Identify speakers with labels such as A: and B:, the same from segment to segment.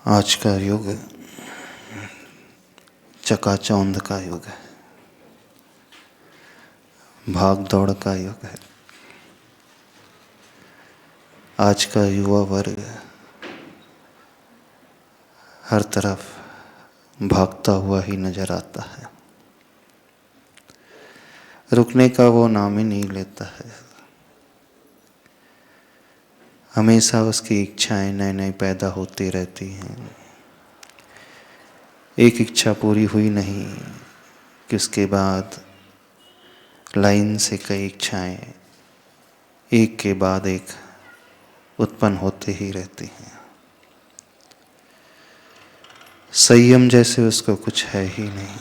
A: आज का युग चकाचौंध का युग है, भाग दौड़ का युग है। आज का युवा वर्ग हर तरफ भागता हुआ ही नजर आता है, रुकने का वो नाम ही नहीं लेता है। हमेशा उसकी इच्छाएं नए नए पैदा होती रहती हैं। एक इच्छा पूरी हुई नहीं कि उसके बाद लाइन से कई इच्छाएं एक के बाद एक उत्पन्न होते ही रहती हैं। संयम जैसे उसको कुछ है ही नहीं।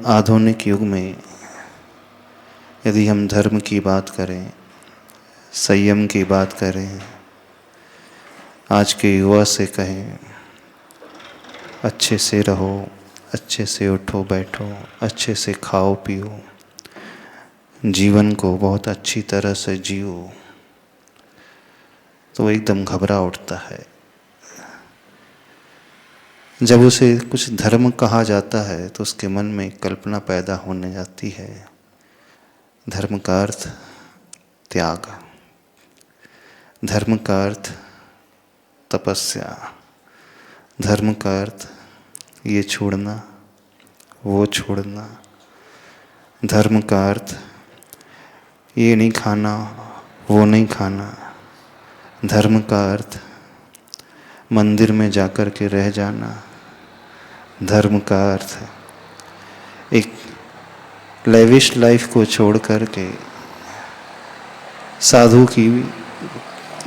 A: आधुनिक युग में यदि हम धर्म की बात करें, संयम की बात करें, आज के युवा से कहें अच्छे से रहो, अच्छे से उठो बैठो, अच्छे से खाओ पियो, जीवन को बहुत अच्छी तरह से जियो, तो एकदम घबरा उठता है। जब उसे कुछ धर्म कहा जाता है तो उसके मन में कल्पना पैदा होने जाती है। धर्म का अर्थ त्याग, धर्म का अर्थ तपस्या, धर्म का अर्थ ये छोड़ना वो छोड़ना, धर्म का अर्थ ये नहीं खाना वो नहीं खाना, धर्म का अर्थ मंदिर में जाकर के रह जाना, धर्म का अर्थ एक लेविश लाइफ को छोड़ करके साधु की,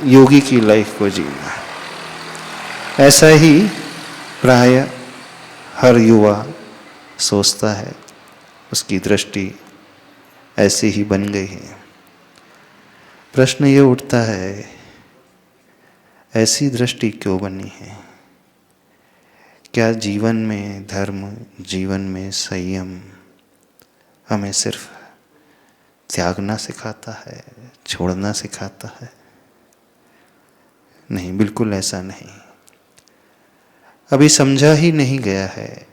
A: योगी की लाइफ को जीना। ऐसा ही प्राय हर युवा सोचता है, उसकी दृष्टि ऐसी ही बन गई है। प्रश्न ये उठता है, ऐसी दृष्टि क्यों बनी है? क्या जीवन में धर्म, जीवन में संयम हमें सिर्फ त्यागना सिखाता है, छोड़ना सिखाता है? नहीं, बिल्कुल ऐसा नहीं। अभी समझा ही नहीं गया है,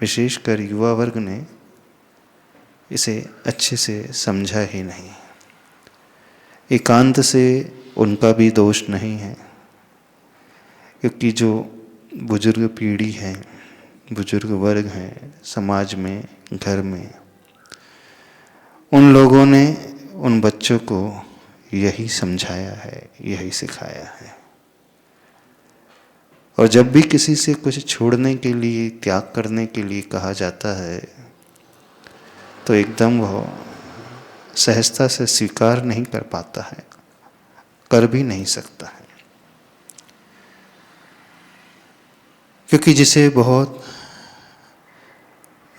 A: विशेषकर युवा वर्ग ने इसे अच्छे से समझा ही नहीं। एकांत से उनका भी दोष नहीं है, क्योंकि जो बुजुर्ग पीढ़ी है, बुजुर्ग वर्ग हैं समाज में, घर में, उन लोगों ने उन बच्चों को यही समझाया है, यही सिखाया है। और जब भी किसी से कुछ छोड़ने के लिए, त्याग करने के लिए कहा जाता है तो एकदम वो सहजता से स्वीकार नहीं कर पाता है, कर भी नहीं सकता है। क्योंकि जिसे बहुत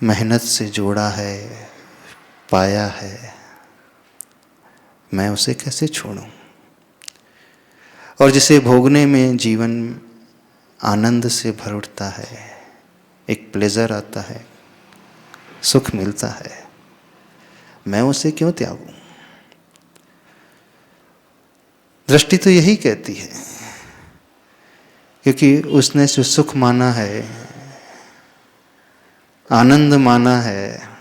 A: मेहनत से जोड़ा है, पाया है, मैं उसे कैसे छोड़ूं? और जिसे भोगने में जीवन आनंद से भर उठता है, एक प्लेजर आता है, सुख मिलता है, मैं उसे क्यों त्यागूं? दृष्टि तो यही कहती है, क्योंकि उसने जो सुख माना है, आनंद माना है,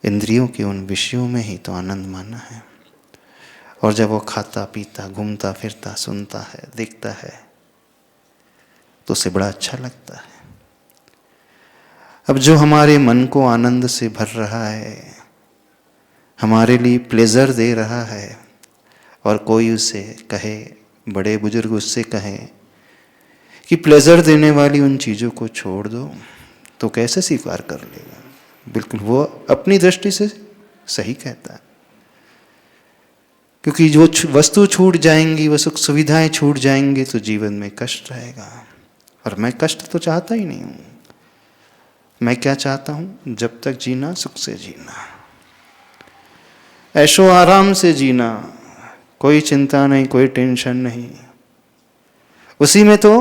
A: इंद्रियों के उन विषयों में ही तो आनंद माना है। और जब वो खाता पीता, घूमता फिरता, सुनता है, देखता है, तो उसे बड़ा अच्छा लगता है। अब जो हमारे मन को आनंद से भर रहा है, हमारे लिए प्लेजर दे रहा है, और कोई उसे कहे, बड़े बुजुर्ग उससे कहें कि प्लेजर देने वाली उन चीज़ों को छोड़ दो, तो कैसे स्वीकार कर लेगा? बिल्कुल वो अपनी दृष्टि से सही कहता है। क्योंकि जो वस्तु छूट जाएंगी, वो सुख सुविधाएं छूट जाएंगी, तो जीवन में कष्ट रहेगा। और मैं कष्ट तो चाहता ही नहीं हूँ। मैं क्या चाहता हूँ? जब तक जीना सुख से जीना, ऐशो आराम से जीना, कोई चिंता नहीं, कोई टेंशन नहीं। उसी में तो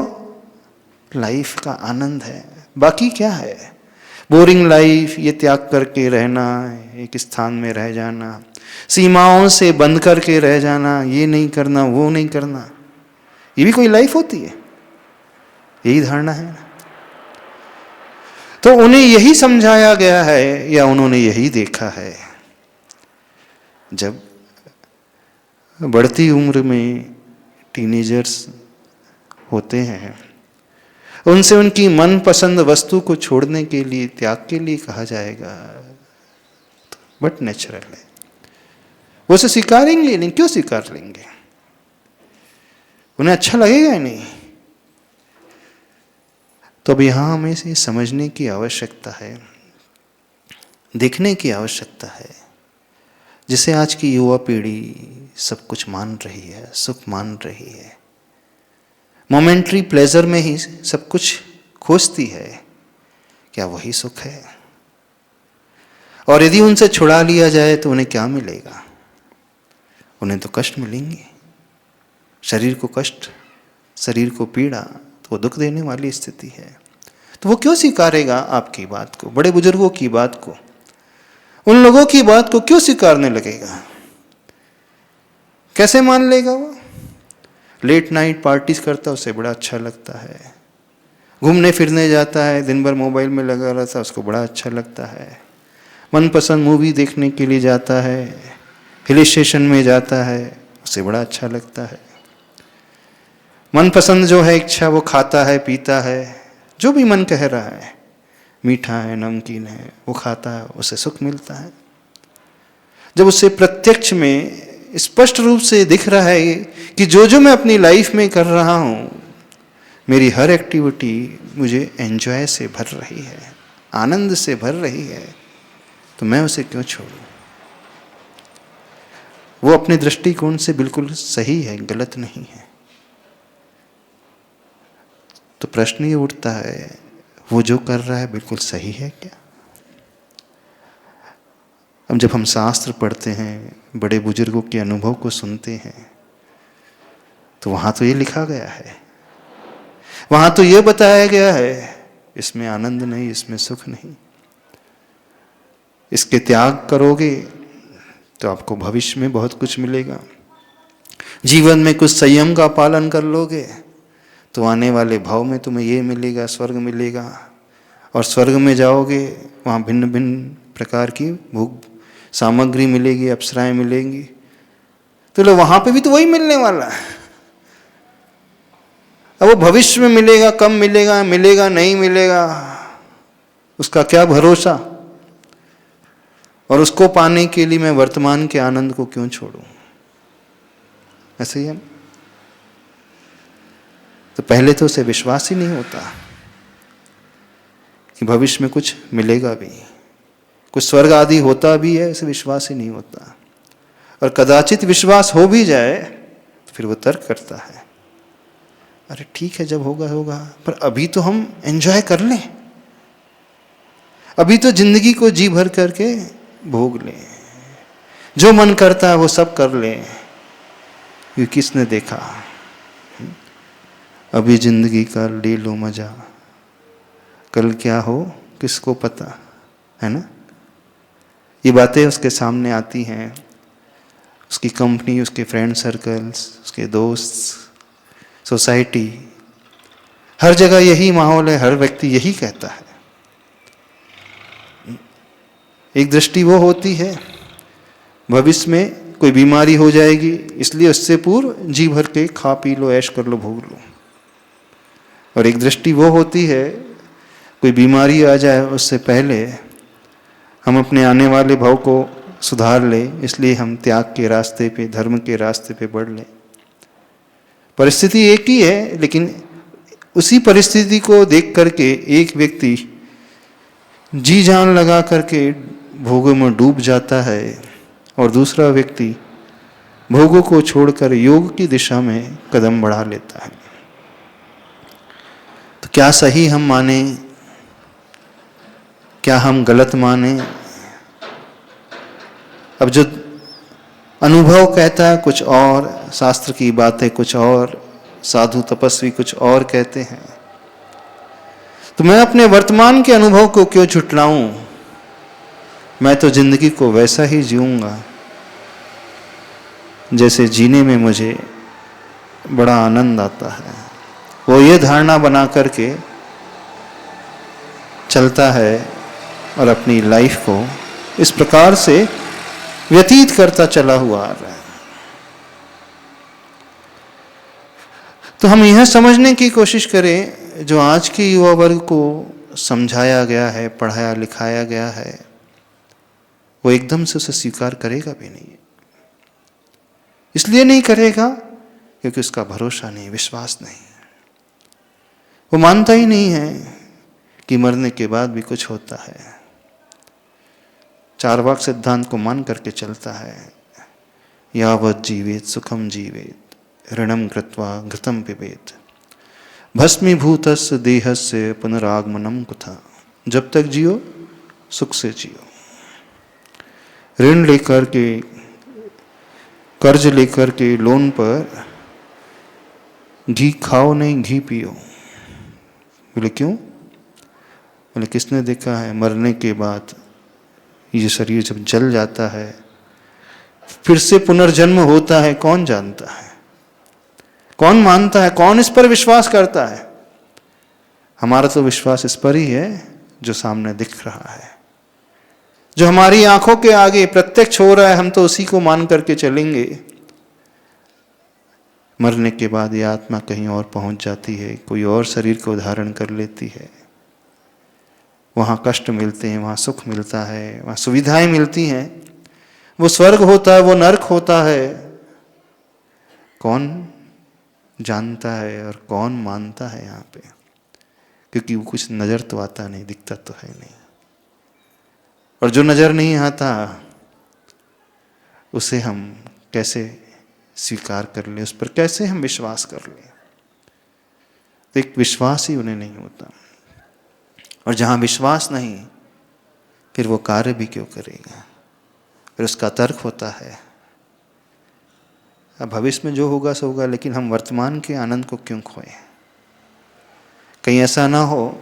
A: लाइफ का आनंद है। बाकी क्या है? बोरिंग लाइफ, ये त्याग करके रहना, एक स्थान में रह जाना, सीमाओं से बंद करके रह जाना, ये नहीं करना वो नहीं करना, ये भी कोई लाइफ होती है? यही धारणा है ना। तो उन्हें यही समझाया गया है या उन्होंने यही देखा है। जब बढ़ती उम्र में टीनेजर्स होते हैं, उनसे उनकी मनपसंद वस्तु को छोड़ने के लिए, त्याग के लिए कहा जाएगा, बट नेचुरल है, वो उसे स्वीकारेंगे नहीं। क्यों स्वीकार लेंगे? उन्हें अच्छा लगेगा या नहीं? तो अब यहां हमें इसे समझने की आवश्यकता है, देखने की आवश्यकता है, जिसे आज की युवा पीढ़ी सब कुछ मान रही है, सुख मान रही है, मोमेंट्री प्लेजर में ही सब कुछ खोजती है। क्या वही सुख है? और यदि उनसे छुड़ा लिया जाए तो उन्हें क्या मिलेगा? उन्हें तो कष्ट मिलेंगे, शरीर को कष्ट, शरीर को पीड़ा, तो वो दुख देने वाली स्थिति है। तो वो क्यों स्वीकारेगा आपकी बात को, बड़े बुजुर्गों की बात को, उन लोगों की बात को क्यों स्वीकारने लगेगा? कैसे मान लेगा? वो लेट नाइट पार्टीज करता, उसे बड़ा अच्छा लगता है, घूमने फिरने जाता है, दिन भर मोबाइल में लगा रहता, उसको बड़ा अच्छा लगता है, मनपसंद मूवी देखने के लिए जाता है, हिल स्टेशन में जाता है, उसे बड़ा अच्छा लगता है, मनपसंद जो है इच्छा वो खाता है, पीता है, जो भी मन कह रहा है, मीठा है, नमकीन है, वो खाता है, उसे सुख मिलता है। जब उसे प्रत्यक्ष में स्पष्ट रूप से दिख रहा है कि जो मैं अपनी लाइफ में कर रहा हूँ, मेरी हर एक्टिविटी मुझे एंजॉय से भर रही है, आनंद से भर रही है, तो मैं उसे क्यों छोड़ूं? वो अपने दृष्टिकोण से बिल्कुल सही है, गलत नहीं है। तो प्रश्न ये उठता है, वो जो कर रहा है बिल्कुल सही है क्या? अब जब हम शास्त्र पढ़ते हैं, बड़े बुजुर्गों के अनुभव को सुनते हैं, तो वहाँ तो ये लिखा गया है, वहाँ तो ये बताया गया है, इसमें आनंद नहीं, इसमें सुख नहीं, इसके त्याग करोगे तो आपको भविष्य में बहुत कुछ मिलेगा। जीवन में कुछ संयम का पालन कर लोगे तो आने वाले भाव में तुम्हें ये मिलेगा, स्वर्ग मिलेगा, और स्वर्ग में जाओगे वहाँ भिन्न भिन्न प्रकार की भोग सामग्री मिलेगी, अप्सराएं मिलेंगी, तो वहाँ पे भी तो वही मिलने वाला है। अब वो भविष्य में मिलेगा, कम मिलेगा, मिलेगा नहीं मिलेगा, उसका क्या भरोसा? और उसको पाने के लिए मैं वर्तमान के आनंद को क्यों छोड़ूं? ऐसे ही है। तो पहले तो उसे विश्वास ही नहीं होता कि भविष्य में कुछ मिलेगा भी, कुछ स्वर्ग आदि होता भी है, उसे विश्वास ही नहीं होता। और कदाचित विश्वास हो भी जाए तो फिर वो तर्क करता है, अरे ठीक है, जब होगा होगा, पर अभी तो हम एंजॉय कर लें, अभी तो जिंदगी को जी भर करके भोग लें, जो मन करता है वो सब कर लें। ये किसने देखा? अभी जिंदगी का ले लो मजा, कल क्या हो किसको पता, है ना? ये बातें उसके सामने आती हैं, उसकी कंपनी, उसके फ्रेंड सर्कल्स, उसके दोस्त, सोसाइटी, हर जगह यही माहौल है, हर व्यक्ति यही कहता है। एक दृष्टि वो होती है, भविष्य में कोई बीमारी हो जाएगी, इसलिए उससे पूर्व जी भर के खा पी लो, ऐश कर लो, भोग लो। और एक दृष्टि वो होती है, कोई बीमारी आ जाए उससे पहले हम अपने आने वाले भाव को सुधार लें, इसलिए हम त्याग के रास्ते पे, धर्म के रास्ते पे बढ़ लें। परिस्थिति एक ही है, लेकिन उसी परिस्थिति को देख करके एक व्यक्ति जी जान लगा करके भोगों में डूब जाता है और दूसरा व्यक्ति भोगों को छोड़कर योग की दिशा में कदम बढ़ा लेता है। तो क्या सही हम माने, क्या हम गलत माने? अब जो अनुभव कहता है कुछ और, शास्त्र की बातें कुछ और, साधु तपस्वी कुछ और कहते हैं, तो मैं अपने वर्तमान के अनुभव को क्यों झुठलाऊं? मैं तो जिंदगी को वैसा ही जीऊंगा जैसे जीने में मुझे बड़ा आनंद आता है। वो ये धारणा बना करके चलता है और अपनी लाइफ को इस प्रकार से व्यतीत करता चला हुआ आ रहा है। तो हम यह समझने की कोशिश करें, जो आज के युवा वर्ग को समझाया गया है, पढ़ाया लिखाया गया है, वो एकदम से उसे स्वीकार करेगा भी नहीं। इसलिए नहीं करेगा क्योंकि उसका भरोसा नहीं, विश्वास नहीं। वो मानता ही नहीं है कि मरने के बाद भी कुछ होता है। चार्वाक सिद्धांत को मान करके चलता है, यावत् जीवेत सुखम जीवेत ऋणम कृत्वा घृतम पिबेत भस्मीभूतस्य देहस्य पुनरागमनम कुथा। जब तक जियो सुख से जियो। ऋण लेकर के, कर्ज लेकर के, लोन पर घी खाओ नहीं, घी पियो। बोले क्यों? बोले किसने देखा है मरने के बाद ये शरीर जब जल जाता है फिर से पुनर्जन्म होता है? कौन जानता है, कौन मानता है, कौन इस पर विश्वास करता है? हमारा तो विश्वास इस पर ही है जो सामने दिख रहा है, जो हमारी आंखों के आगे प्रत्यक्ष हो रहा है। हम तो उसी को मान करके चलेंगे। मरने के बाद ये आत्मा कहीं और पहुंच जाती है, कोई और शरीर को धारण कर लेती है। वहाँ कष्ट मिलते हैं, वहाँ सुख मिलता है, वहाँ सुविधाएं मिलती हैं। वो स्वर्ग होता है, वो नरक होता है। कौन जानता है और कौन मानता है यहाँ पे? क्योंकि वो कुछ नज़र तो आता नहीं, दिखता तो है नहीं। और जो नज़र नहीं आता उसे हम कैसे स्वीकार कर ले, उस पर कैसे हम विश्वास कर ले? तो एक विश्वास ही उन्हें नहीं होता। और जहाँ विश्वास नहीं, फिर वो कार्य भी क्यों करेगा? फिर उसका तर्क होता है, अब भविष्य में जो होगा सो होगा, लेकिन हम वर्तमान के आनंद को क्यों खोएं? कहीं ऐसा ना हो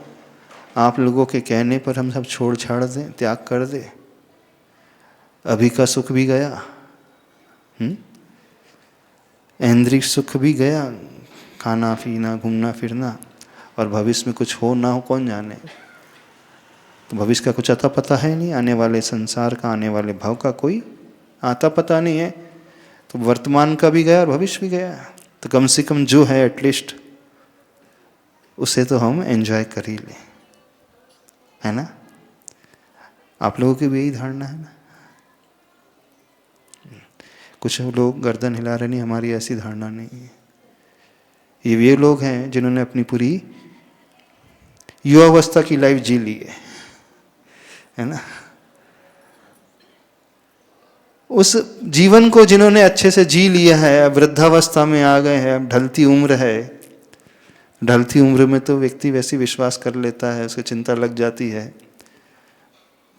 A: आप लोगों के कहने पर हम सब छोड़ छाड़ दें, त्याग कर दें। अभी का सुख भी गया, ऐन्द्रिक सुख भी गया, खाना पीना घूमना फिरना, और भविष्य में कुछ हो ना हो कौन जाने। तो भविष्य का कुछ आता पता है नहीं, आने वाले संसार का, आने वाले भाव का कोई आता पता नहीं है। तो वर्तमान का भी गया और भविष्य भी गया। तो कम से कम जो है एटलीस्ट उसे तो हम एंजॉय कर ही लें, है ना? आप लोगों की भी यही धारणा है ना? कुछ लोग गर्दन हिला रहे, नहीं हमारी ऐसी धारणा नहीं है। ये लोग हैं जिन्होंने अपनी पूरी युवावस्था की लाइफ जी ली है ना? उस जीवन को जिन्होंने अच्छे से जी लिया है, अब वृद्धावस्था में आ गए हैं, अब ढलती उम्र है। ढलती उम्र में तो व्यक्ति वैसे विश्वास कर लेता है, उसकी चिंता लग जाती है,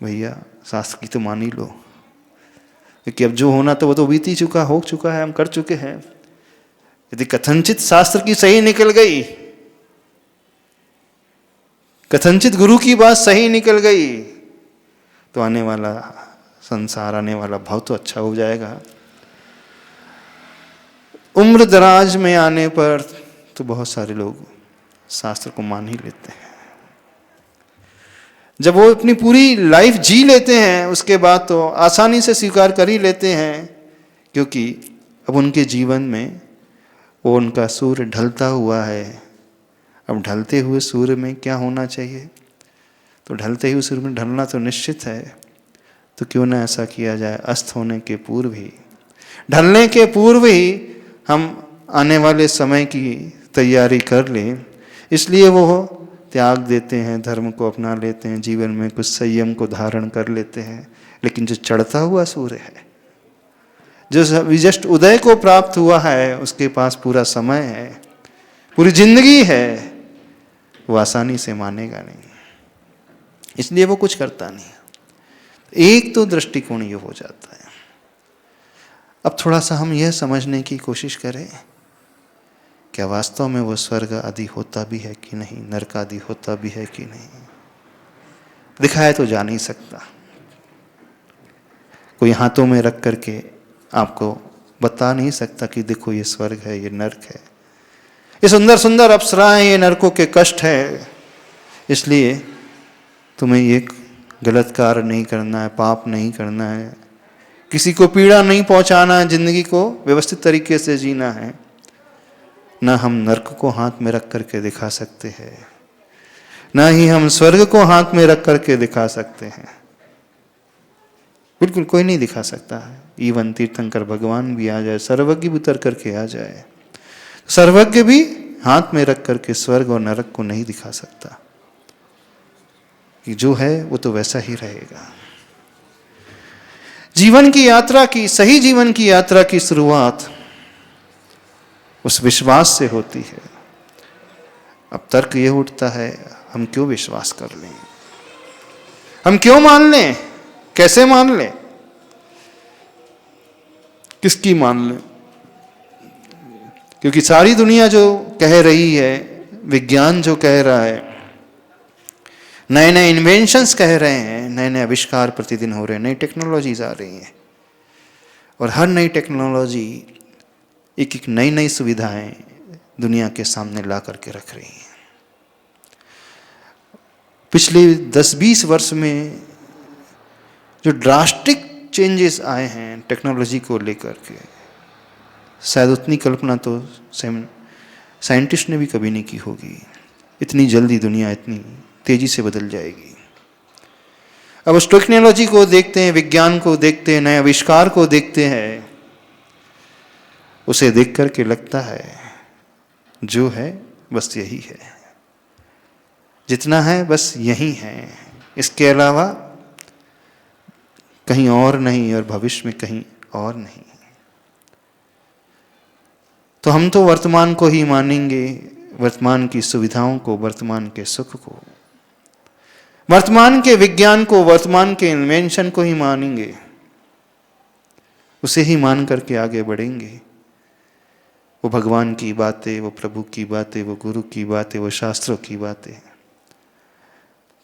A: भैया शास्त्र की तो मान ही लो, क्योंकि अब जो होना तो वो तो बीत ही चुका, हो चुका है, हम कर चुके हैं। यदि कथनचित शास्त्र की सही निकल गई, कथनचित गुरु की बात सही निकल गई, तो आने वाला संसार, आने वाला भाव तो अच्छा हो जाएगा। उम्र दराज में आने पर तो बहुत सारे लोग शास्त्र को मान ही लेते हैं। जब वो अपनी पूरी लाइफ जी लेते हैं उसके बाद तो आसानी से स्वीकार कर ही लेते हैं, क्योंकि अब उनके जीवन में वो उनका सूर्य ढलता हुआ है। अब ढलते हुए सूर्य में क्या होना चाहिए? तो ढलते हुए सूर्य में ढलना तो निश्चित है, तो क्यों ना ऐसा किया जाए, अस्त होने के पूर्व ही, ढलने के पूर्व ही हम आने वाले समय की तैयारी कर लें। इसलिए वो त्याग देते हैं, धर्म को अपना लेते हैं, जीवन में कुछ संयम को धारण कर लेते हैं। लेकिन जो चढ़ता हुआ सूर्य है, जो जस्ट उदय को प्राप्त हुआ है, उसके पास पूरा समय है, पूरी जिंदगी है, वो आसानी से मानेगा नहीं, इसलिए वो कुछ करता नहीं। एक तो दृष्टिकोण ये हो जाता है। अब थोड़ा सा हम यह समझने की कोशिश करें, क्या वास्तव में वो स्वर्ग आदि होता भी है कि नहीं, नरक आदि होता भी है कि नहीं? दिखाया तो जा नहीं सकता, कोई हाथों में रख करके आपको बता नहीं सकता कि देखो ये स्वर्ग है, ये नरक है, ये सुंदर सुंदर अप्सराएं, ये नरकों के कष्ट है, इसलिए तुम्हें ये गलत कार्य नहीं करना है, पाप नहीं करना है, किसी को पीड़ा नहीं पहुंचाना है, जिंदगी को व्यवस्थित तरीके से जीना है। ना हम नरक को हाथ में रख करके दिखा सकते हैं, ना ही हम स्वर्ग को हाथ में रख करके दिखा सकते हैं। बिल्कुल कोई नहीं दिखा सकता है। इवन तीर्थंकर भगवान भी आ जाए, सर्वज्ञ भी उतर करके आ जाए, सर्वज्ञ भी हाथ में रख करके स्वर्ग और नरक को नहीं दिखा सकता। कि जो है वो तो वैसा ही रहेगा। जीवन की यात्रा की, सही जीवन की यात्रा की शुरुआत उस विश्वास से होती है। अब तर्क ये उठता है, हम क्यों विश्वास कर लें, हम क्यों मान लें, कैसे मान लें, किसकी मान लें? क्योंकि सारी दुनिया जो कह रही है, विज्ञान जो कह रहा है, नए नए इन्वेंशंस कह रहे हैं, नए नए आविष्कार प्रतिदिन हो रहे हैं, नई टेक्नोलॉजीज आ रही हैं, और हर नई टेक्नोलॉजी एक एक नई नई सुविधाएं दुनिया के सामने ला करके रख रही हैं। पिछले 10-20 वर्ष में जो ड्रास्टिक चेंजेस आए हैं टेक्नोलॉजी को लेकर के, शायद उतनी कल्पना तो साइंटिस्ट ने भी कभी नहीं की होगी। इतनी जल्दी दुनिया इतनी तेजी से बदल जाएगी। अब उस टेक्नोलॉजी को देखते हैं, विज्ञान को देखते हैं, नए आविष्कार को देखते हैं, उसे देख करके लगता है जो है बस यही है, जितना है बस यही है, इसके अलावा कहीं और नहीं, और भविष्य में कहीं और नहीं। तो हम तो वर्तमान को ही मानेंगे, वर्तमान की सुविधाओं को, वर्तमान के सुख को, वर्तमान के विज्ञान को, वर्तमान के इन्वेंशन को ही मानेंगे, उसे ही मान करके आगे बढ़ेंगे। वो भगवान की बातें, वो प्रभु की बातें, वो गुरु की बातें, वो शास्त्रों की बातें,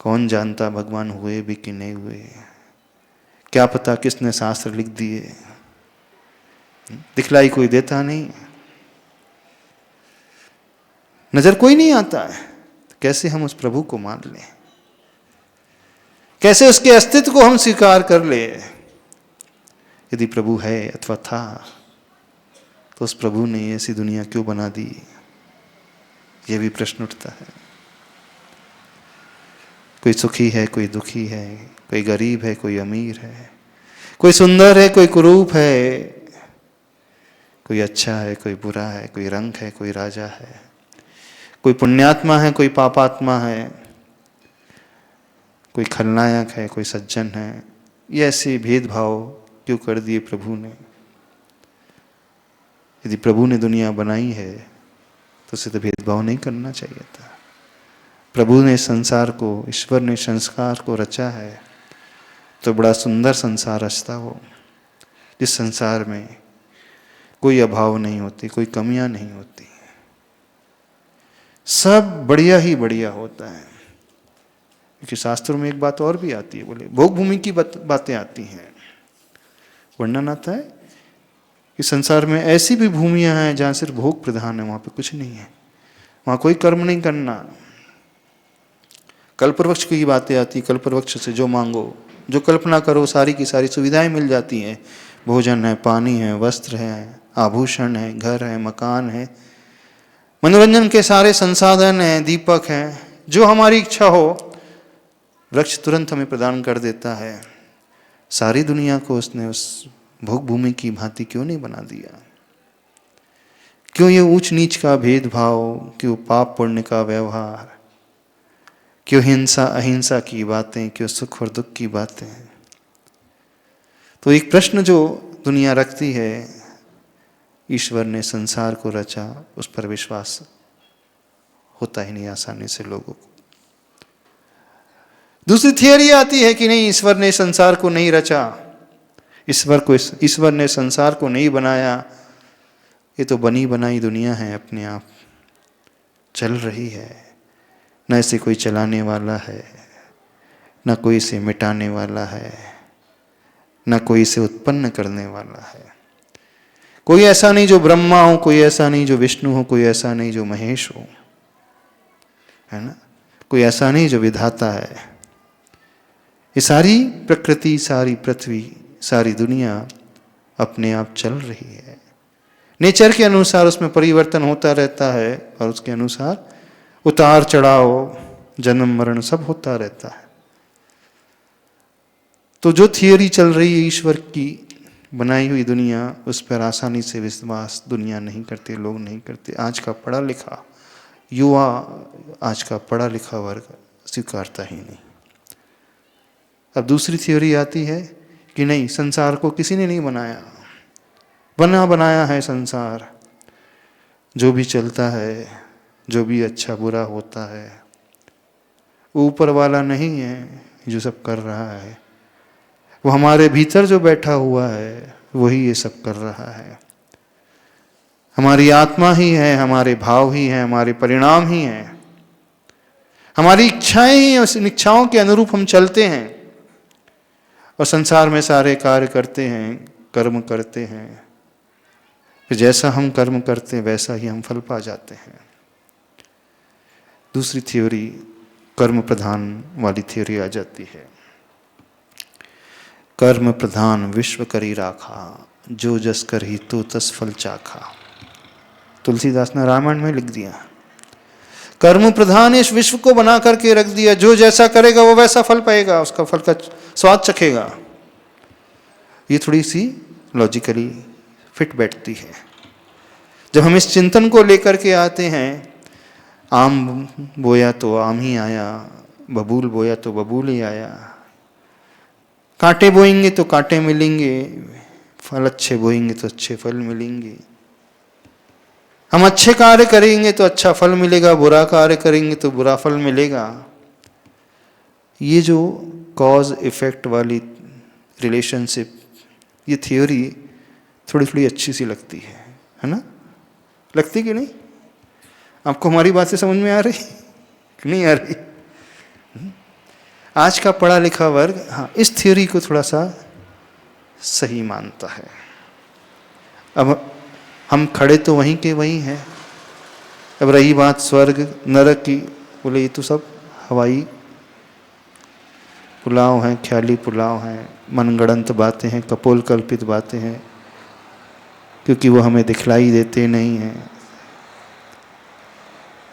A: कौन जानता भगवान हुए भी कि नहीं हुए, क्या पता किसने शास्त्र लिख दिए, दिखलाई कोई देता नहीं, नजर कोई नहीं आता है। कैसे हम उस प्रभु को मान लें, कैसे उसके अस्तित्व को हम स्वीकार कर ले? यदि प्रभु है अथवा था तो उस प्रभु ने ऐसी दुनिया क्यों बना दी? यह भी प्रश्न उठता है। कोई सुखी है, कोई दुखी है, कोई गरीब है, कोई अमीर है, कोई सुंदर है, कोई कुरूप है, कोई अच्छा है, कोई बुरा है, कोई रंग है, कोई राजा है, कोई पुण्यात्मा है, कोई पापात्मा है, कोई खलनायक है, कोई सज्जन है। ये ऐसे भेदभाव क्यों कर दिए प्रभु ने? यदि प्रभु ने दुनिया बनाई है तो उसे तो भेदभाव नहीं करना चाहिए था। प्रभु ने संसार को, ईश्वर ने संस्कार को रचा है तो बड़ा सुंदर संसार रचता हो, जिस संसार में कोई अभाव नहीं होती, कोई कमियां नहीं होती, सब बढ़िया ही बढ़िया होता है। क्योंकि शास्त्रों में एक बात और भी आती है, बोले भोग भूमि की बातें आती हैं, वर्णन आता है कि संसार में ऐसी भी भूमियां हैं जहां सिर्फ भोग प्रधान है, वहां पे कुछ नहीं है, वहां कोई कर्म नहीं करना। कल्पवृक्ष की बातें आती, कल्पवृक्ष से जो मांगो, जो कल्पना करो, सारी की सारी सुविधाएं मिल जाती हैं। भोजन है, पानी है, वस्त्र है, आभूषण है, घर है, मकान है, मनोरंजन के सारे संसाधन हैं, दीपक हैं, जो हमारी इच्छा हो वृक्ष तुरंत हमें प्रदान कर देता है। सारी दुनिया को उसने उस भोग भूमि की भांति क्यों नहीं बना दिया? क्यों ये ऊंच नीच का भेदभाव, क्यों पाप पुण्य का व्यवहार, क्यों हिंसा अहिंसा की बातें, क्यों सुख और दुख की बातें? तो एक प्रश्न जो दुनिया रखती है, ईश्वर ने संसार को रचा, उस पर विश्वास होता ही नहीं आसानी से लोगों को। दूसरी थियरी आती है कि नहीं, ईश्वर ने संसार को नहीं रचा, ईश्वर ने संसार को नहीं बनाया, ये तो बनी बनाई दुनिया है, अपने आप चल रही है, न इसे कोई चलाने वाला है, न कोई इसे मिटाने वाला है, न कोई इसे उत्पन्न करने वाला है। कोई ऐसा नहीं जो ब्रह्मा हो, कोई ऐसा नहीं जो विष्णु हो, कोई ऐसा नहीं जो महेश हो, है ना? कोई ऐसा नहीं जो विधाता है। ये सारी प्रकृति, सारी पृथ्वी, सारी दुनिया अपने आप चल रही है। नेचर के अनुसार उसमें परिवर्तन होता रहता है और उसके अनुसार उतार चढ़ाव, जन्म मरण सब होता रहता है। तो जो थियोरी चल रही है ईश्वर की बनाई हुई दुनिया, उस पर आसानी से विश्वास दुनिया नहीं करती, लोग नहीं करते। आज का पढ़ा लिखा युवा, आज का पढ़ा लिखा वर्ग स्वीकारता ही नहीं। अब दूसरी थ्योरी आती है कि नहीं, संसार को किसी ने नहीं बनाया, बनाया है संसार। जो भी चलता है, जो भी अच्छा बुरा होता है, वो ऊपर वाला नहीं है जो सब कर रहा है, वो हमारे भीतर जो बैठा हुआ है वही ये सब कर रहा है। हमारी आत्मा ही है, हमारे भाव ही हैं, हमारे परिणाम ही हैं, हमारी इच्छाएं ही हैं। उस इच्छाओं के अनुरूप हम चलते हैं और संसार में सारे कार्य करते हैं, कर्म करते हैं। फिर जैसा हम कर्म करते हैं वैसा ही हम फल पा जाते हैं। दूसरी थ्योरी कर्म प्रधान वाली थ्योरी आ जाती है। कर्म प्रधान विश्व करी राखा, जो जस कर ही तो तस फल चाखा। तुलसीदास ने रामायण में लिख दिया। कर्म प्रधान इस विश्व को बना करके रख दिया, जो जैसा करेगा वो वैसा फल पाएगा, उसका फल का स्वाद चखेगा। ये थोड़ी सी लॉजिकली फिट बैठती है। जब हम इस चिंतन को लेकर के आते हैं, आम बोया तो आम ही आया, बबूल बोया तो बबूल ही आया, कांटे बोएंगे तो कांटे मिलेंगे, फल अच्छे बोएंगे तो अच्छे फल मिलेंगे। हम अच्छे कार्य करेंगे तो अच्छा फल मिलेगा, बुरा कार्य करेंगे तो बुरा फल मिलेगा। ये जो कॉज इफेक्ट वाली रिलेशनशिप, ये थ्योरी थोड़ी थोड़ी अच्छी सी लगती है ना? लगती कि नहीं? आपको हमारी बातें समझ में आ रही कि नहीं आ रही? आज का पढ़ा लिखा वर्ग हाँ इस थ्योरी को थोड़ा सा सही मानता है। अब हम खड़े तो वहीं के वहीं हैं। अब रही बात स्वर्ग नरक की, बोले ये तो सब हवाई पुलाव हैं, ख्याली पुलाव हैं, मनगढ़ंत बातें हैं, कपोल कल्पित बातें हैं, क्योंकि वो हमें दिखलाई देते नहीं हैं,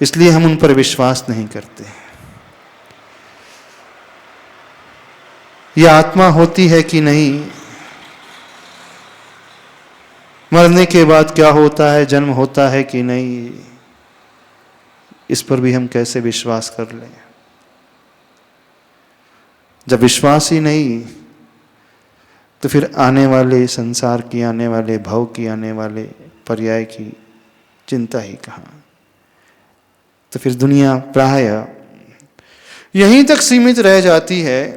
A: इसलिए हम उन पर विश्वास नहीं करते। यह आत्मा होती है कि नहीं, मरने के बाद क्या होता है, जन्म होता है कि नहीं, इस पर भी हम कैसे विश्वास कर लें? जब विश्वास ही नहीं तो फिर आने वाले संसार की, आने वाले भव की, आने वाले पर्याय की चिंता ही कहाँ? तो फिर दुनिया प्रायः यहीं तक सीमित रह जाती है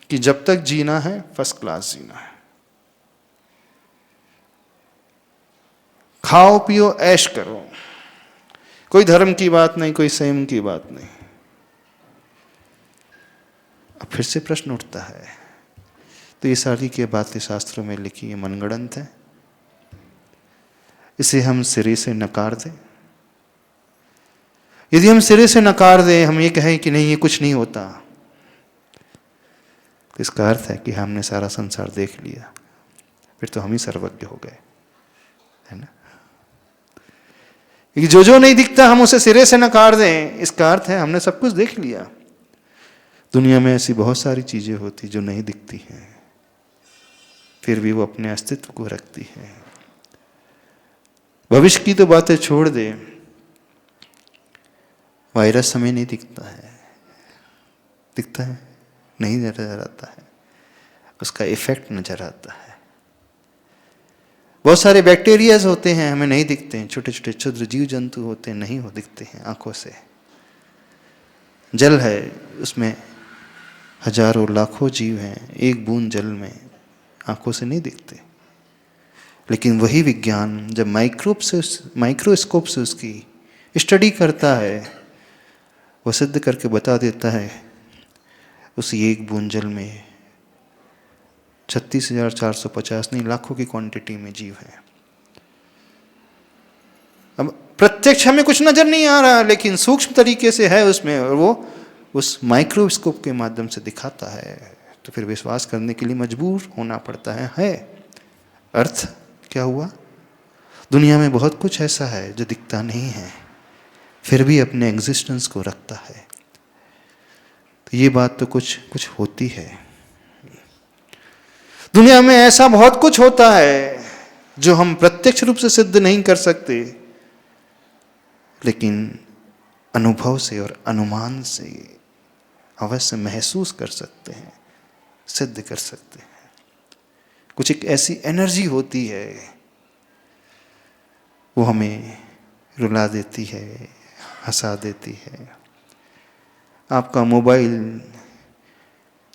A: कि जब तक जीना है फर्स्ट क्लास जीना है, खाओ पियो ऐश करो, कोई धर्म की बात नहीं, कोई संयम की बात नहीं। अब फिर से प्रश्न उठता है, तो ये सारी की बातें शास्त्रों में लिखी है, मनगढ़ंत है, इसे हम सिरे से नकार दें? यदि हम सिरे से नकार दें, हम ये कहें कि नहीं ये कुछ नहीं होता, तो इसका अर्थ है कि हमने सारा संसार देख लिया, फिर तो हम ही सर्वज्ञ हो गए, है ना? जो जो नहीं दिखता हम उसे सिरे से नकार दें, इसका अर्थ है हमने सब कुछ देख लिया। दुनिया में ऐसी बहुत सारी चीजें होती जो नहीं दिखती हैं, फिर भी वो अपने अस्तित्व को रखती है। भविष्य की तो बातें छोड़ दे, वायरस हमें नहीं दिखता है, दिखता है? नहीं नजर आता है, उसका इफेक्ट नजर आता है। बहुत सारे बैक्टीरियाज होते हैं, हमें नहीं दिखते हैं, छोटे छोटे क्षुद्र जीव जंतु होते हैं, नहीं हो दिखते हैं आंखों से। जल है, उसमें हजारों लाखों जीव हैं, एक बूंद जल में आंखों से नहीं दिखते। लेकिन वही विज्ञान जब माइक्रोस्कोप से उसकी स्टडी करता है, वो सिद्ध करके बता देता है उसी एक बूंद जल में 36,450 नहीं लाखों की क्वांटिटी में जीव है। अब प्रत्यक्ष हमें कुछ नजर नहीं आ रहा, लेकिन सूक्ष्म तरीके से है उसमें, और वो उस माइक्रोस्कोप के माध्यम से दिखाता है, तो फिर विश्वास करने के लिए मजबूर होना पड़ता है। अर्थ क्या हुआ? दुनिया में बहुत कुछ ऐसा है जो दिखता नहीं है, फिर भी अपने एग्जिस्टेंस को रखता है। तो ये बात तो कुछ कुछ होती है। दुनिया में ऐसा बहुत कुछ होता है जो हम प्रत्यक्ष रूप से सिद्ध नहीं कर सकते, लेकिन अनुभव से और अनुमान से अवश्य महसूस कर सकते हैं, सिद्ध कर सकते हैं। कुछ एक ऐसी एनर्जी होती है, वो हमें रुला देती है, हंसा देती है। आपका मोबाइल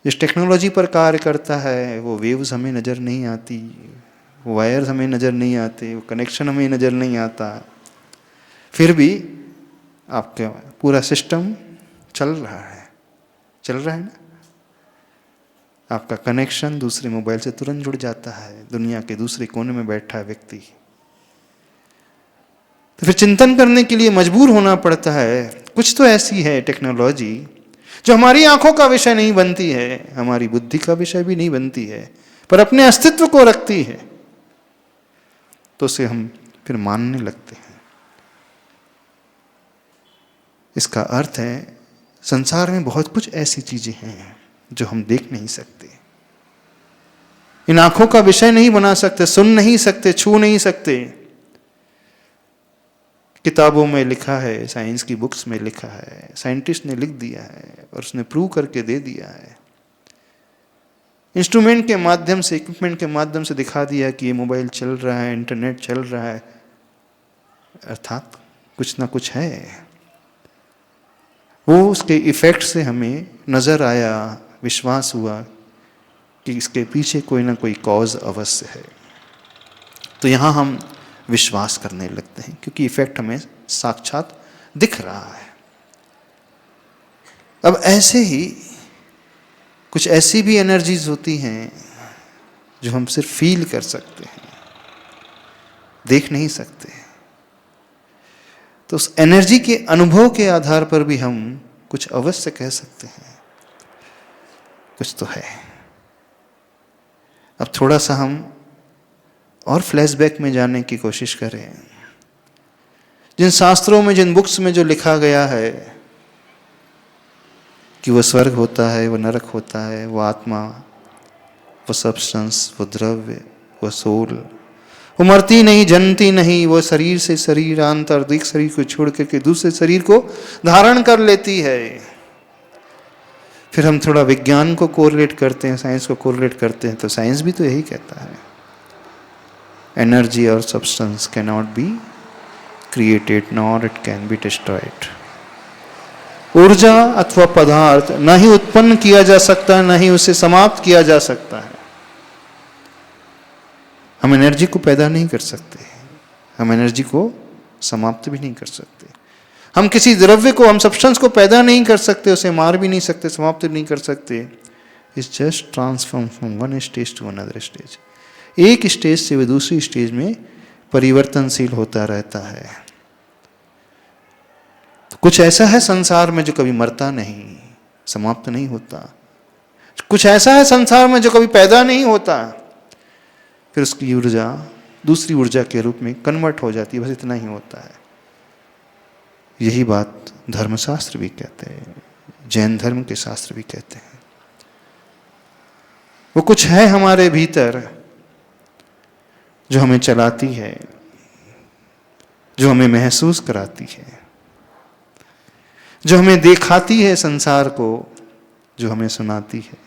A: जिस टेक्नोलॉजी पर कार्य करता है, वो वेव्स हमें नज़र नहीं आती, वो वायर्स हमें नज़र नहीं आते, वो कनेक्शन हमें नज़र नहीं आता, फिर भी आपका पूरा सिस्टम चल रहा है ना। आपका कनेक्शन दूसरे मोबाइल से तुरंत जुड़ जाता है, दुनिया के दूसरे कोने में बैठा है व्यक्ति। तो फिर चिंतन करने के लिए मजबूर होना पड़ता है। कुछ तो ऐसी है टेक्नोलॉजी जो हमारी आंखों का विषय नहीं बनती है, हमारी बुद्धि का विषय भी नहीं बनती है, पर अपने अस्तित्व को रखती है, तो उसे हम फिर मानने लगते हैं। इसका अर्थ है संसार में बहुत कुछ ऐसी चीजें हैं जो हम देख नहीं सकते, इन आंखों का विषय नहीं बना सकते, सुन नहीं सकते, छू नहीं सकते। किताबों में लिखा है, साइंस की बुक्स में लिखा है, साइंटिस्ट ने लिख दिया है और उसने प्रूव करके दे दिया है। इंस्ट्रूमेंट के माध्यम से, इक्विपमेंट के माध्यम से दिखा दिया कि ये मोबाइल चल रहा है, इंटरनेट चल रहा है, अर्थात कुछ ना कुछ है। वो उसके इफेक्ट से हमें नजर आया, विश्वास हुआ कि इसके पीछे कोई ना कोई कॉज अवश्य है, तो यहाँ हम विश्वास करने लगते हैं, क्योंकि इफेक्ट हमें साक्षात दिख रहा है। अब ऐसे ही कुछ ऐसी भी एनर्जीज होती हैं जो हम सिर्फ फील कर सकते हैं, देख नहीं सकते। तो उस एनर्जी के अनुभव के आधार पर भी हम कुछ अवश्य कह सकते हैं, कुछ तो है। अब थोड़ा सा हम और फ्लैशबैक में जाने की कोशिश करें। जिन शास्त्रों में, जिन बुक्स में जो लिखा गया है कि वो स्वर्ग होता है, वो नरक होता है, वो आत्मा, वो सब्सटेंस, वो द्रव्य, वो सोल, वो मरती नहीं, जन्मती नहीं, वो शरीर से शरीरांतर एक शरीर को छोड़ करके दूसरे शरीर को धारण कर लेती है। फिर हम थोड़ा विज्ञान को कोरिलेट करते हैं, साइंस को कोरिलेट करते हैं, तो साइंस भी तो यही कहता है, एनर्जी और substance can not be created nor it can be destroyed. ऊर्जा अथवा पदार्थ न ही उत्पन्न किया जा सकता, न ही उसे समाप्त किया जा सकता है। हम एनर्जी को पैदा नहीं कर सकते, हम एनर्जी को समाप्त भी नहीं कर सकते। हम किसी द्रव्य को, हम सब्सटेंस को पैदा नहीं कर सकते, उसे मार भी नहीं सकते, समाप्त भी नहीं कर सकते। It's just transform from one stage to another stage. एक स्टेज से वह दूसरी स्टेज में परिवर्तनशील होता रहता है। तो कुछ ऐसा है संसार में जो कभी मरता नहीं, समाप्त नहीं होता। कुछ ऐसा है संसार में जो कभी पैदा नहीं होता, फिर उसकी ऊर्जा दूसरी ऊर्जा के रूप में कन्वर्ट हो जाती है, बस इतना ही होता है। यही बात धर्मशास्त्र भी कहते हैं, जैन धर्म के शास्त्र भी कहते हैं। वो कुछ है हमारे भीतर जो हमें चलाती है, जो हमें महसूस कराती है, जो हमें दिखाती है संसार को, जो हमें सुनाती है,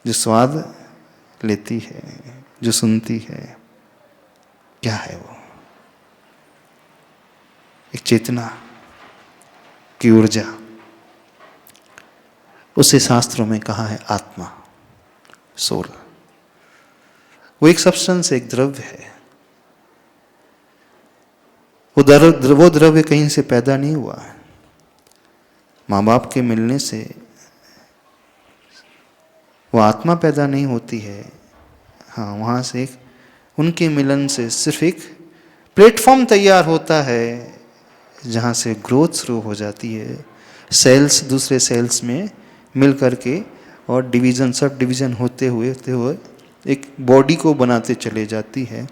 A: जो स्वाद लेती है, जो सुनती है। क्या है वो? एक चेतना की ऊर्जा, उसे शास्त्रों में कहा है आत्मा, सोल। वो एक सब्सटेंस, एक द्रव्य है। वो द्रव्य कहीं से पैदा नहीं हुआ है। माँ बाप के मिलने से वो आत्मा पैदा नहीं होती है। हाँ, वहाँ से एक उनके मिलन से सिर्फ एक प्लेटफॉर्म तैयार होता है जहाँ से ग्रोथ शुरू हो जाती है, सेल्स दूसरे सेल्स में मिल करके और डिवीज़न सब डिवीज़न होते हुए एक बॉडी को बनाते चले जाती है।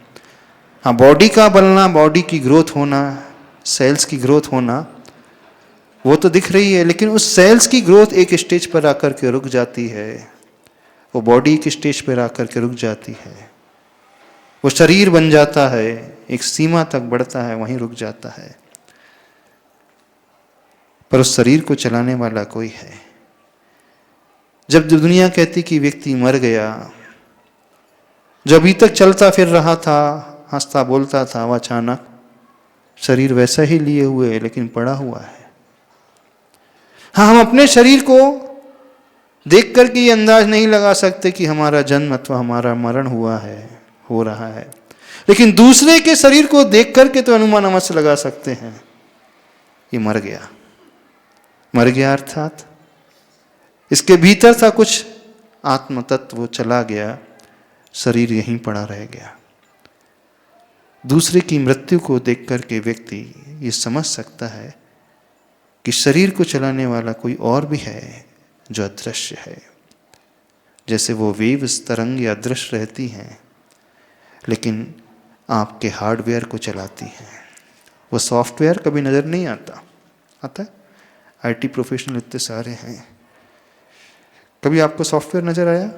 A: हाँ, बॉडी का बनना, बॉडी की ग्रोथ होना, सेल्स की ग्रोथ होना वो तो दिख रही है, लेकिन उस सेल्स की ग्रोथ एक स्टेज पर आकर के रुक जाती है, वो बॉडी एक स्टेज पर आकर के रुक जाती है, वो शरीर बन जाता है, एक सीमा तक बढ़ता है, वहीं रुक जाता है। पर उस शरीर को चलाने वाला कोई है। जब दुनिया कहती कि व्यक्ति मर गया, जो अभी तक चलता फिर रहा था, हंसता बोलता था, वह अचानक शरीर वैसा ही लिए हुए लेकिन पड़ा हुआ है। हाँ, हम अपने शरीर को देख करके ये अंदाज नहीं लगा सकते कि हमारा जन्म अथवा हमारा मरण हुआ है, हो रहा है, लेकिन दूसरे के शरीर को देख करके तो अनुमान अवश्य लगा सकते हैं, ये मर गया। मर गया अर्थात इसके भीतर था कुछ आत्म तत्व, वो चला गया, शरीर यहीं पड़ा रह गया। दूसरे की मृत्यु को देख करके व्यक्ति ये समझ सकता है कि शरीर को चलाने वाला कोई और भी है जो अदृश्य है। जैसे वो वेव्स तरंग या अदृश्य रहती हैं, लेकिन आपके हार्डवेयर को चलाती हैं। वो सॉफ्टवेयर कभी नज़र नहीं आता। आता है? आईटी प्रोफेशनल इतने सारे हैं, कभी आपको सॉफ्टवेयर नज़र आया?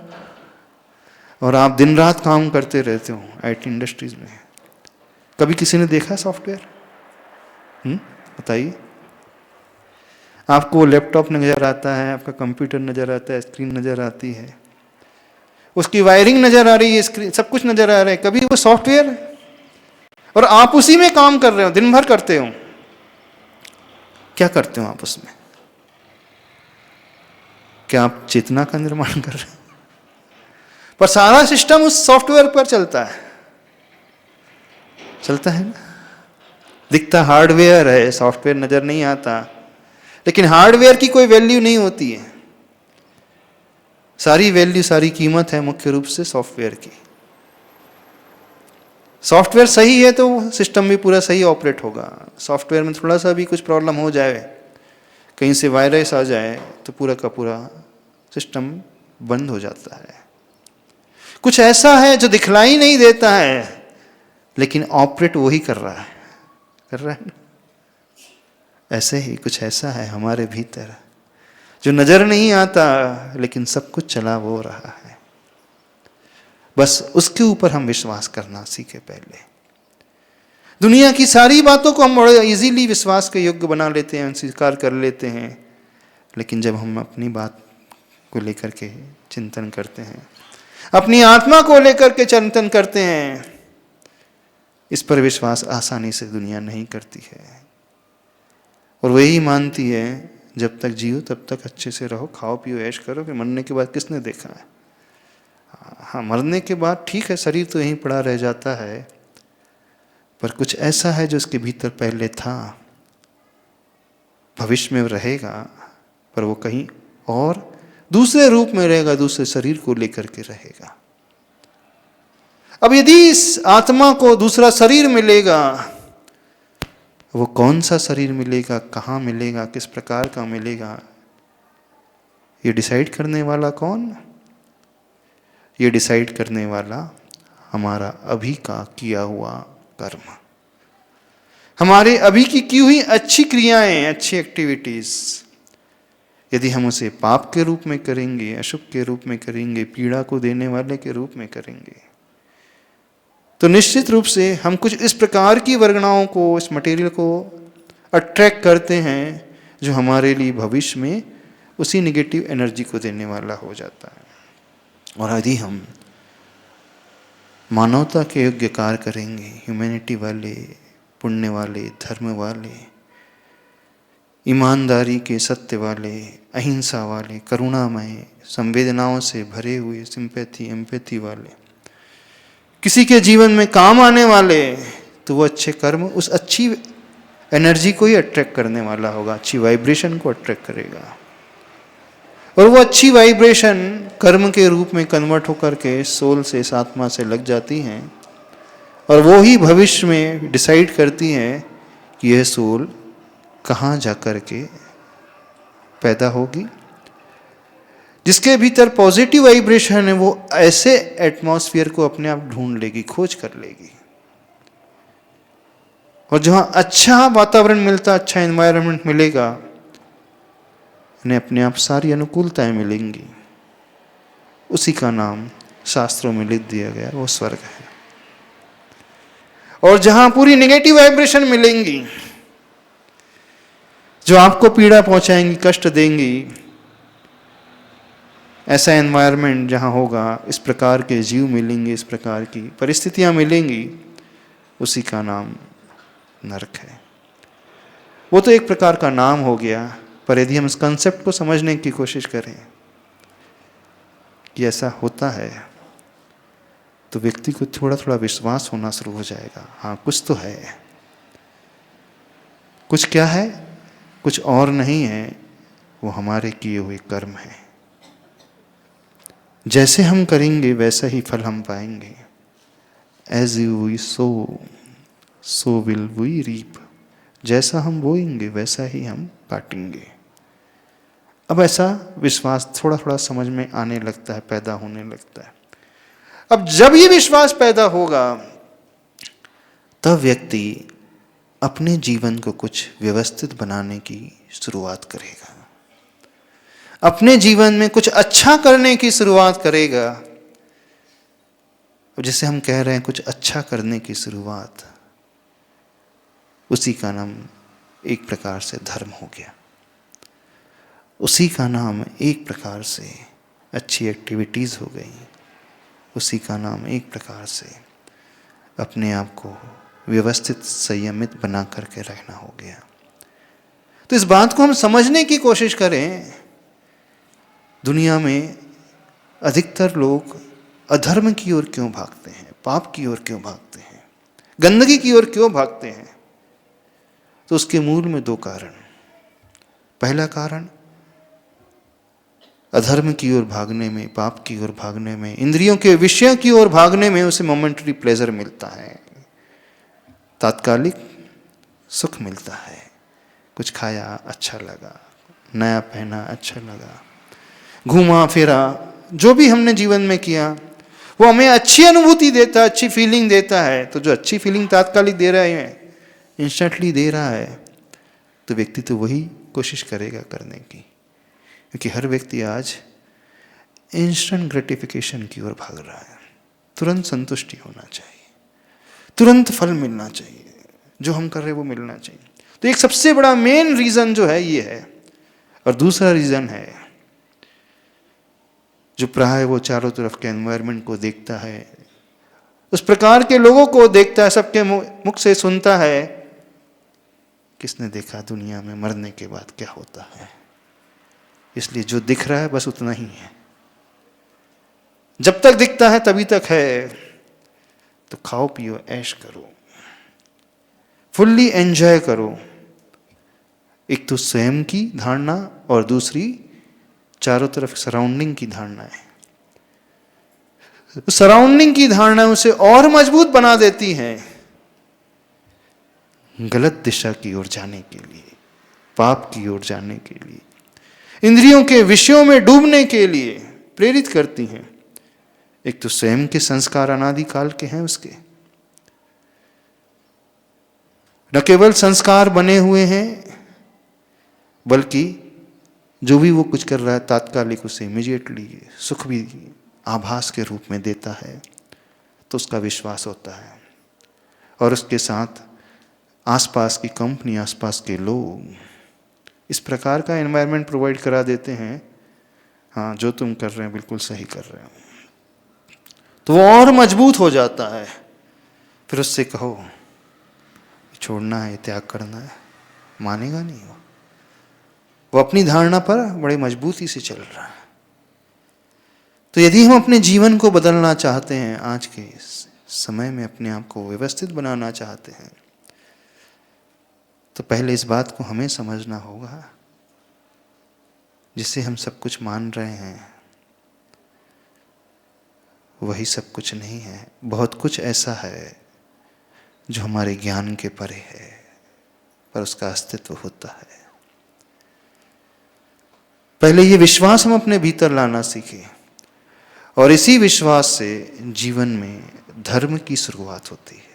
A: और आप दिन रात काम करते रहते हो आईटी इंडस्ट्रीज में, कभी किसी ने देखा सॉफ्टवेयर? बताइए। आपको लैपटॉप नज़र आता है, आपका कंप्यूटर नज़र आता है, स्क्रीन नज़र आती है, उसकी वायरिंग नज़र आ रही है, स्क्रीन सब कुछ नज़र आ रहा है, कभी वो सॉफ्टवेयर? और आप उसी में काम कर रहे हो, दिन भर करते हो। क्या करते हो आप उसमें? क्या आप चेतना का निर्माण कर रहे हो? पर सारा सिस्टम उस सॉफ्टवेयर पर चलता है ना। दिखता हार्डवेयर है, सॉफ्टवेयर नजर नहीं आता, लेकिन हार्डवेयर की कोई वैल्यू नहीं होती है। सारी वैल्यू, सारी कीमत है मुख्य रूप से सॉफ्टवेयर की। सॉफ्टवेयर सही है तो सिस्टम भी पूरा सही ऑपरेट होगा। सॉफ्टवेयर में थोड़ा सा भी कुछ प्रॉब्लम हो जाए, कहीं से वायरस आ जाए, तो पूरा का पूरा सिस्टम बंद हो जाता है। कुछ ऐसा है जो दिखलाई नहीं देता है, लेकिन ऑपरेट वही कर रहा है ना। ऐसे ही कुछ ऐसा है हमारे भीतर जो नजर नहीं आता, लेकिन सब कुछ चला वो रहा है। बस उसके ऊपर हम विश्वास करना सीखे। पहले दुनिया की सारी बातों को हम बड़े इजीली विश्वास के योग्य बना लेते हैं, स्वीकार कर लेते हैं, लेकिन जब हम अपनी बात को लेकर के चिंतन करते हैं, अपनी आत्मा को लेकर के चिंतन करते हैं, इस पर विश्वास आसानी से दुनिया नहीं करती है। और वही मानती है जब तक जियो तब तक अच्छे से रहो, खाओ पियो ऐश करो, फिर मरने के बाद किसने देखा है? हाँ, मरने के बाद ठीक है, शरीर तो यहीं पड़ा रह जाता है, पर कुछ ऐसा है जो उसके भीतर पहले था, भविष्य में रहेगा, पर वो कहीं और दूसरे रूप में रहेगा, दूसरे शरीर को लेकर के रहेगा। अब यदि इस आत्मा को दूसरा शरीर मिलेगा, वो कौन सा शरीर मिलेगा, कहाँ मिलेगा, किस प्रकार का मिलेगा, ये डिसाइड करने वाला कौन? ये डिसाइड करने वाला हमारा अभी का किया हुआ कर्म, हमारे अभी की हुई अच्छी क्रियाएं, अच्छी एक्टिविटीज। यदि हम उसे पाप के रूप में करेंगे, अशुभ के रूप में करेंगे, पीड़ा को देने वाले के रूप में करेंगे, तो निश्चित रूप से हम कुछ इस प्रकार की वर्गणाओं को, इस मटेरियल को अट्रैक्ट करते हैं जो हमारे लिए भविष्य में उसी निगेटिव एनर्जी को देने वाला हो जाता है। और यदि हम मानवता के योग्य कार्य करेंगे, ह्यूमैनिटी वाले, पुण्य वाले, धर्म वाले, ईमानदारी के, सत्य वाले, अहिंसा वाले, करुणामय, संवेदनाओं से भरे हुए, सिंपैथी एम्पैथी वाले, किसी के जीवन में काम आने वाले, तो वो अच्छे कर्म उस अच्छी एनर्जी को ही अट्रैक्ट करने वाला होगा, अच्छी वाइब्रेशन को अट्रैक्ट करेगा। और वो अच्छी वाइब्रेशन कर्म के रूप में कन्वर्ट होकर के सोल से, इस आत्मा से लग जाती हैं, और वो ही भविष्य में डिसाइड करती हैं कि यह सोल कहाँ जा कर के पैदा होगी। जिसके भीतर पॉजिटिव वाइब्रेशन है वो ऐसे एटमॉस्फेयर को अपने आप ढूंढ लेगी, खोज कर लेगी। और जहां अच्छा वातावरण मिलता, अच्छा एनवायरनमेंट मिलेगा, उन्हें अपने आप सारी अनुकूलताएं मिलेंगी। उसी का नाम शास्त्रों में लिख दिया गया, वो स्वर्ग है। और जहां पूरी नेगेटिव वाइब्रेशन मिलेंगी, जो आपको पीड़ा पहुंचाएंगी, कष्ट देंगी, ऐसा एनवायरनमेंट जहां होगा, इस प्रकार के जीव मिलेंगे, इस प्रकार की परिस्थितियां मिलेंगी, उसी का नाम नरक है। वो तो एक प्रकार का नाम हो गया, पर यदि हम इस कंसेप्ट को समझने की कोशिश करें कि ऐसा होता है, तो व्यक्ति को थोड़ा थोड़ा विश्वास होना शुरू हो जाएगा। हाँ, कुछ तो है। कुछ क्या है? कुछ और नहीं है, वो हमारे किए हुए कर्म है। जैसे हम करेंगे वैसा ही फल हम पाएंगे। As you we sow, so will we reap. जैसा हम बोएंगे वैसा ही हम काटेंगे। अब ऐसा विश्वास थोड़ा थोड़ा समझ में आने लगता है, पैदा होने लगता है। अब जब ये विश्वास पैदा होगा, तब व्यक्ति अपने जीवन को कुछ व्यवस्थित बनाने की शुरुआत करेगा, अपने जीवन में कुछ अच्छा करने की शुरुआत करेगा। जिसे हम कह रहे हैं कुछ अच्छा करने की शुरुआत, उसी का नाम एक प्रकार से धर्म हो गया। उसी का नाम एक प्रकार से अच्छी एक्टिविटीज़ हो गई। उसी का नाम एक प्रकार से अपने आप को व्यवस्थित, संयमित बना करके रहना हो गया। तो इस बात को हम समझने की कोशिश करें। दुनिया में अधिकतर लोग अधर्म की ओर क्यों भागते हैं, पाप की ओर क्यों भागते हैं, गंदगी की ओर क्यों भागते हैं? तो उसके मूल में दो कारण। पहला कारण, अधर्म की ओर भागने में, पाप की ओर भागने में, इंद्रियों के विषयों की ओर भागने में उसे मोमेंटरी प्लेजर मिलता है, तात्कालिक सुख मिलता है। कुछ खाया अच्छा लगा, नया पहना अच्छा लगा, घूमा फिरा, जो भी हमने जीवन में किया वो हमें अच्छी अनुभूति देता है, अच्छी फीलिंग देता है। तो जो अच्छी फीलिंग तात्कालिक दे रहा है, इंस्टेंटली दे रहा है, तो व्यक्ति तो वही कोशिश करेगा करने की। क्योंकि हर व्यक्ति आज इंस्टेंट ग्रेटिफिकेशन की ओर भाग रहा है। तुरंत संतुष्टि होना चाहिए, तुरंत फल मिलना चाहिए, जो हम कर रहे हैं वो मिलना चाहिए। तो एक सबसे बड़ा मेन रीजन जो है ये है। और दूसरा रीजन है जो प्राय वो चारों तरफ के एनवायरनमेंट को देखता है, उस प्रकार के लोगों को देखता है, सबके मुख से सुनता है, किसने देखा दुनिया में मरने के बाद क्या होता है। इसलिए जो दिख रहा है बस उतना ही है। जब तक दिखता है तभी तक है। तो खाओ पियो, ऐश करो, फुल्ली एंजॉय करो। एक तो स्वयं की धारणा और दूसरी चारों तरफ सराउंडिंग की धारणा है। सराउंडिंग की धारणा उसे और मजबूत बना देती है गलत दिशा की ओर जाने के लिए, पाप की ओर जाने के लिए, इंद्रियों के विषयों में डूबने के लिए प्रेरित करती हैं। एक तो स्वयं के संस्कार अनादिकाल के हैं उसके, न केवल संस्कार बने हुए हैं, बल्कि जो भी वो कुछ कर रहा है तात्कालिक उसे इमीडिएटली सुख भी आभास के रूप में देता है। तो उसका विश्वास होता है। और उसके साथ आसपास की कंपनी, आसपास के लोग इस प्रकार का एनवायरनमेंट प्रोवाइड करा देते हैं, हाँ जो तुम कर रहे हैं बिल्कुल सही कर रहे हो, तो वो और मजबूत हो जाता है। फिर उससे कहो छोड़ना है, त्याग करना है, मानेगा नहीं। वो अपनी धारणा पर बड़ी मजबूती से चल रहा है। तो यदि हम अपने जीवन को बदलना चाहते हैं, आज के समय में अपने आप को व्यवस्थित बनाना चाहते हैं, तो पहले इस बात को हमें समझना होगा, जिसे हम सब कुछ मान रहे हैं वही सब कुछ नहीं है। बहुत कुछ ऐसा है जो हमारे ज्ञान के परे है, पर उसका अस्तित्व होता है। पहले ये विश्वास हम अपने भीतर लाना सीखें, और इसी विश्वास से जीवन में धर्म की शुरुआत होती है।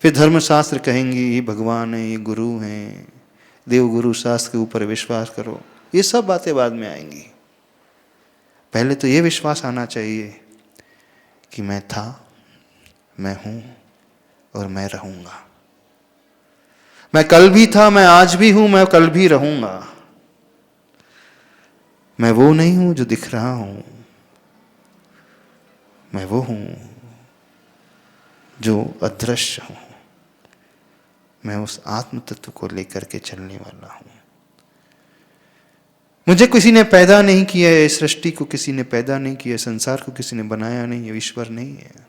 A: फिर धर्मशास्त्र कहेंगे ये भगवान है, ये गुरु हैं, देव गुरु शास्त्र के ऊपर विश्वास करो, ये सब बातें बाद में आएंगी। पहले तो ये विश्वास आना चाहिए कि मैं था, मैं हूं और मैं रहूंगा। मैं कल भी था, मैं आज भी हूं, मैं कल भी रहूंगा। मैं वो नहीं हूं जो दिख रहा हूं, मैं वो हूं जो अदृश्य हूं। मैं उस आत्म तत्व को लेकर के चलने वाला हूं। मुझे किसी ने पैदा नहीं किया है, सृष्टि को किसी ने पैदा नहीं किया, संसार को किसी ने बनाया नहीं है, ईश्वर नहीं है।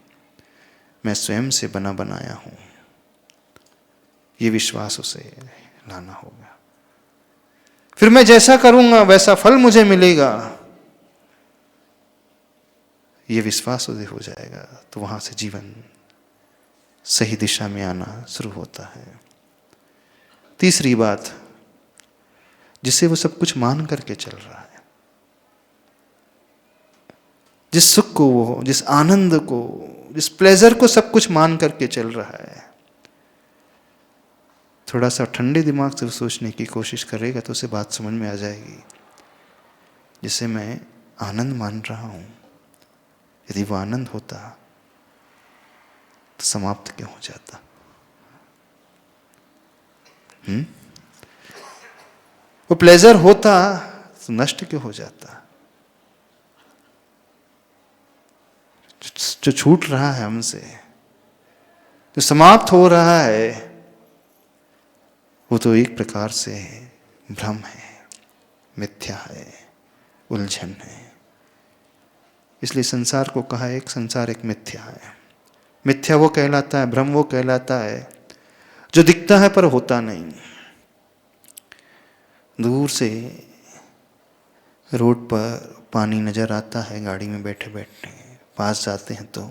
A: मैं स्वयं से बना बनाया हूं। ये विश्वास उसे लाना होगा। फिर मैं जैसा करूंगा वैसा फल मुझे मिलेगा, ये विश्वास उदय हो जाएगा। तो वहां से जीवन सही दिशा में आना शुरू होता है। तीसरी बात, जिससे वो सब कुछ मान करके चल रहा है, जिस सुख को वो, जिस आनंद को, जिस प्लेजर को सब कुछ मान करके चल रहा है, थोड़ा सा ठंडे दिमाग से सोचने की कोशिश करेगा तो उसे बात समझ में आ जाएगी। जिसे मैं आनंद मान रहा हूं, यदि वो आनंद होता तो समाप्त क्यों हो जाता? वो प्लेजर होता तो नष्ट क्यों हो जाता? जो छूट रहा है हमसे, जो समाप्त हो रहा है, वो तो एक प्रकार से भ्रम है, मिथ्या है, उलझन है। इसलिए संसार को कहा एक संसार एक मिथ्या है। मिथ्या वो कहलाता है, भ्रम वो कहलाता है जो दिखता है पर होता नहीं। दूर से रोड पर पानी नजर आता है, गाड़ी में बैठे बैठे पास जाते हैं तो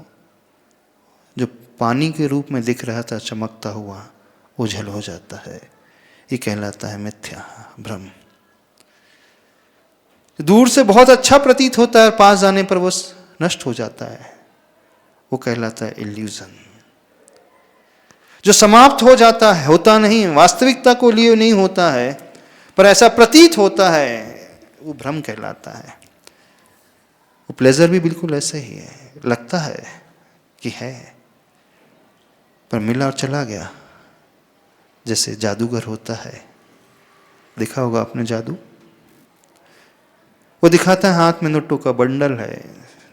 A: जो पानी के रूप में दिख रहा था चमकता हुआ, ओझल हो जाता है। ये कहलाता है मिथ्या, भ्रम। दूर से बहुत अच्छा प्रतीत होता है, पास जाने पर वो नष्ट हो जाता है, वो कहलाता है इल्यूजन। जो समाप्त हो जाता है, होता नहीं, वास्तविकता को लिए नहीं होता है पर ऐसा प्रतीत होता है, वो भ्रम कहलाता है। वो प्लेजर भी बिल्कुल ऐसा ही है, लगता है कि है पर मिला और चला गया। जैसे जादूगर होता है, देखा होगा आपने जादू, वो दिखाता है हाथ में नोटों का बंडल है,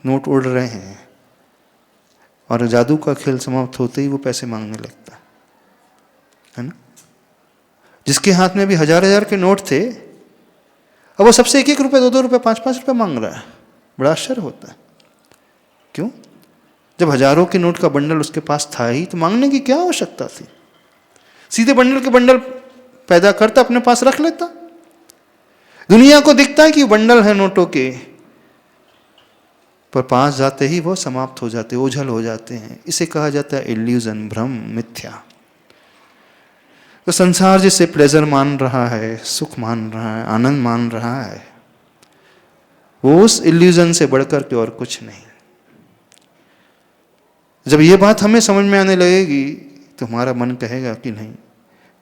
A: नोट उड़ रहे हैं, और जादू का खेल समाप्त होते ही वो पैसे मांगने लगता है ना। जिसके हाथ में भी हजार हजार के नोट थे, अब वो सबसे 1-1 रुपये, 2-2 रुपये, 5-5 रुपये मांग रहा है। बड़ा आश्चर्य होता है। क्यों? जब हजारों के नोट का बंडल उसके पास था ही, तो मांगने की क्या आवश्यकता थी? सीधे बंडल के बंडल पैदा करता, अपने पास रख लेता। दुनिया को दिखता है कि बंडल है नोटों के, पर पास जाते ही वो समाप्त हो जाते, ओझल हो जाते हैं। इसे कहा जाता है इल्यूजन, भ्रम, मिथ्या। तो संसार जिसे प्लेजर मान रहा है, सुख मान रहा है, आनंद मान रहा है, वो उस इल्यूजन से बढ़कर के और कुछ नहीं। जब ये बात हमें समझ में आने लगेगी तो हमारा मन कहेगा कि नहीं,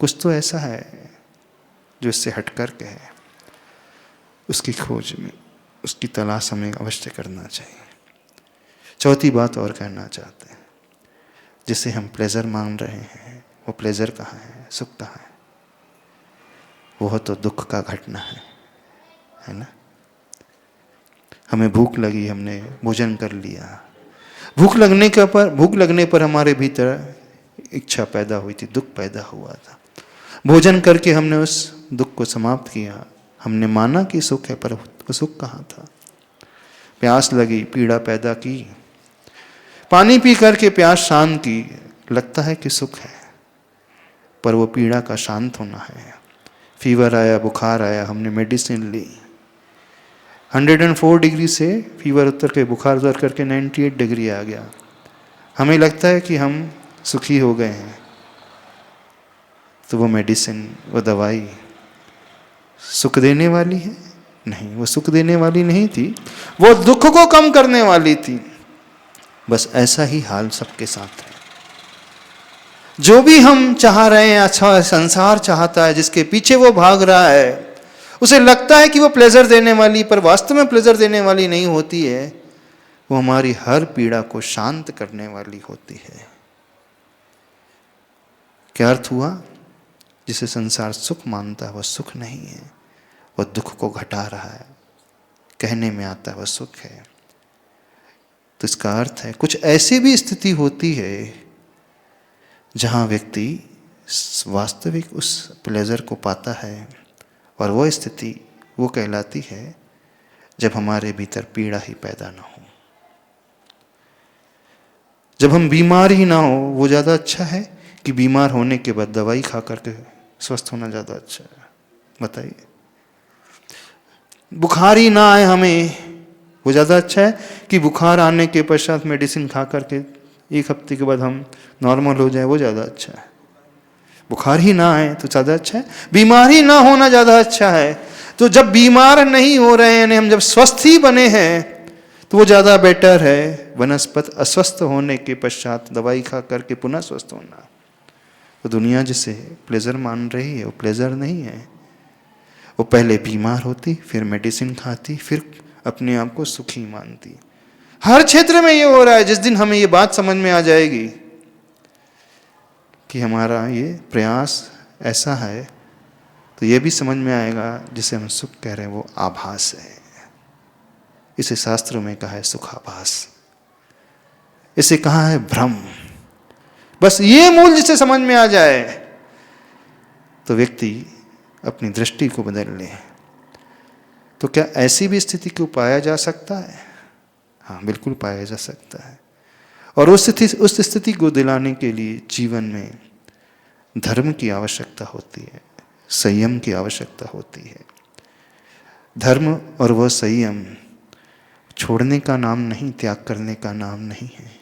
A: कुछ तो ऐसा है जो इससे हट कर के है। उसकी खोज में, उसकी तलाश हमें अवश्य करना चाहिए। चौथी बात और कहना चाहते हैं, जिसे हम प्लेजर मान रहे हैं, वो प्लेजर कहाँ है, सुख कहाँ है? वो तो दुख का घटना है ना। हमें भूख लगी, हमने भोजन कर लिया। भूख लगने पर हमारे भीतर इच्छा पैदा हुई थी, दुख पैदा हुआ था। भोजन करके हमने उस दुख को समाप्त किया। हमने माना कि सुख है, पर वो सुख कहाँ था? प्यास लगी, पीड़ा पैदा की। पानी पी करके प्यास शांत की, लगता है कि सुख है, पर वो पीड़ा का शांत होना है। फीवर आया, बुखार आया, हमने मेडिसिन ली। 104 डिग्री से फीवर उतर के, बुखार उतर करके 98 डिग्री आ गया। हमें लगता है कि हम सुखी हो गए हैं, तो वो मेडिसिन, वो दवाई सुख देने वाली है? नहीं, वो सुख देने वाली नहीं थी, वो दुख को कम करने वाली थी। बस ऐसा ही हाल सबके साथ है। जो भी हम चाह रहे हैं, अच्छा संसार चाहता है, जिसके पीछे वो भाग रहा है, उसे लगता है कि वो प्लेजर देने वाली, पर वास्तव में प्लेजर देने वाली नहीं होती है। वो हमारी हर पीड़ा को शांत करने वाली होती है। क्या अर्थ हुआ? जिसे संसार सुख मानता है वह सुख नहीं है, वह दुख को घटा रहा है। कहने में आता है वह सुख है। तो इसका अर्थ है कुछ ऐसी भी स्थिति होती है जहां व्यक्ति वास्तविक उस प्लेजर को पाता है, और वह स्थिति वो कहलाती है जब हमारे भीतर पीड़ा ही पैदा ना हो, जब हम बीमार ही ना हो। वो ज़्यादा अच्छा है कि बीमार होने के बाद दवाई खा करके स्वस्थ होना ज़्यादा अच्छा है? बताइए। बुखार ही ना आए हमें, वो ज़्यादा अच्छा है कि बुखार आने के पश्चात मेडिसिन खा करके 1 हफ्ते के बाद हम नॉर्मल हो जाए? वो ज़्यादा अच्छा है। बुखार ही ना आए तो ज़्यादा अच्छा है, बीमार ही ना होना ज़्यादा अच्छा है। तो जब बीमार नहीं हो रहे हैं, हम जब स्वस्थ ही बने हैं, तो वो ज़्यादा बेटर है वनस्पत अस्वस्थ होने के पश्चात दवाई खा करके पुनः स्वस्थ होना। तो दुनिया जिसे प्लेजर मान रही है वो प्लेजर नहीं है। वो पहले बीमार होती, फिर मेडिसिन खाती, फिर अपने आप को सुखी मानती। हर क्षेत्र में ये हो रहा है। जिस दिन हमें ये बात समझ में आ जाएगी कि हमारा ये प्रयास ऐसा है, तो ये भी समझ में आएगा जिसे हम सुख कह रहे हैं वो आभास है। इसे शास्त्रों में कहा है सुखाभास, इसे कहा है भ्रम। बस ये मूल जिसे समझ में आ जाए तो व्यक्ति अपनी दृष्टि को बदल ले। तो क्या ऐसी भी स्थिति को पाया जा सकता है? हाँ, बिल्कुल पाया जा सकता है। और उस स्थिति को दिलाने के लिए जीवन में धर्म की आवश्यकता होती है, संयम की आवश्यकता होती है। धर्म और वह संयम छोड़ने का नाम नहीं, त्याग करने का नाम नहीं है।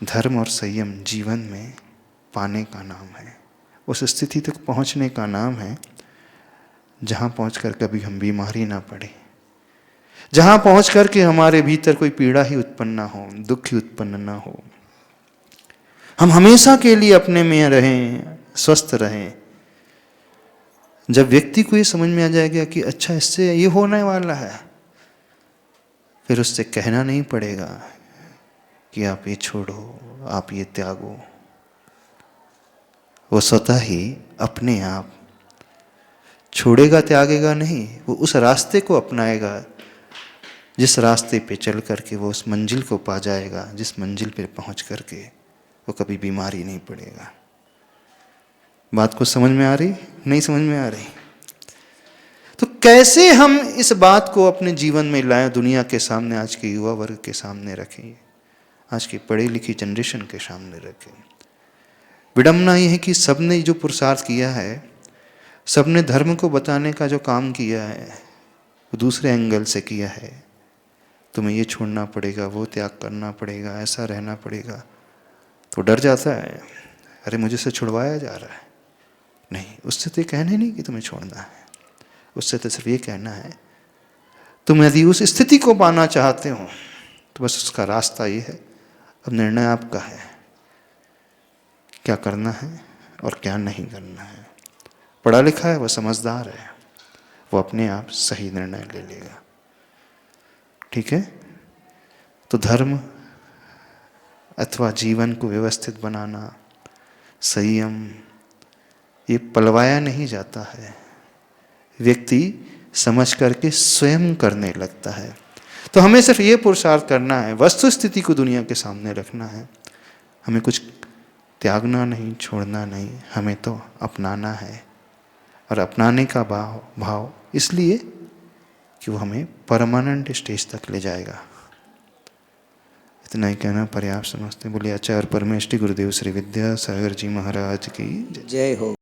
A: धर्म और संयम जीवन में पाने का नाम है, उस स्थिति तक पहुंचने का नाम है जहां पहुंचकर कभी हम बीमारी ना पड़े, जहां पहुंचकर के हमारे भीतर कोई पीड़ा ही उत्पन्न ना हो, दुख ही उत्पन्न ना हो। हम हमेशा के लिए अपने में रहें, स्वस्थ रहें। जब व्यक्ति को ये समझ में आ जाएगा कि अच्छा इससे ये होने वाला है, फिर उससे कहना नहीं पड़ेगा कि आप ये छोड़ो, आप ये त्यागो। वो स्वतः ही अपने आप छोड़ेगा, त्यागेगा नहीं, वो उस रास्ते को अपनाएगा जिस रास्ते पे चल करके वो उस मंजिल को पा जाएगा, जिस मंजिल पे पहुंच करके वो कभी बीमारी नहीं पड़ेगा। बात को समझ में आ रही? नहीं समझ में आ रही? तो कैसे हम इस बात को अपने जीवन में लाएं, दुनिया के सामने, आज के युवा वर्ग के सामने रखें, आज की पढ़ी लिखी जनरेशन के सामने रखें। विडम्बना ये है कि सबने जो पुरुषार्थ किया है, सबने धर्म को बताने का जो काम किया है वो दूसरे एंगल से किया है। तुम्हें ये छोड़ना पड़ेगा, वो त्याग करना पड़ेगा, ऐसा रहना पड़ेगा। तो डर जाता है, अरे मुझे से छुड़वाया जा रहा है। नहीं, उससे तो कहने नहीं कि तुम्हें छोड़ना है, उससे तो सिर्फ ये कहना है तुम यदि उस स्थिति को पाना चाहते हो तो बस उसका रास्ता ये है। अब निर्णय आपका है, क्या करना है और क्या नहीं करना है। पढ़ा लिखा है, वह समझदार है, वो अपने आप सही निर्णय ले लेगा। ठीक है? तो धर्म अथवा जीवन को व्यवस्थित बनाना, संयम, ये पलवाया नहीं जाता है। व्यक्ति समझ करके स्वयं करने लगता है। तो हमें सिर्फ ये पुरुषार्थ करना है, वस्तु स्थिति को दुनिया के सामने रखना है। हमें कुछ त्यागना नहीं, छोड़ना नहीं, हमें तो अपनाना है। और अपनाने का भाव इसलिए कि वो हमें परमानेंट स्टेज तक ले जाएगा। इतना ही कहना पर्याप्त समझते। बोलिए आचार्य परमेष्टि गुरुदेव श्री विद्यासागर जी महाराज की जय हो।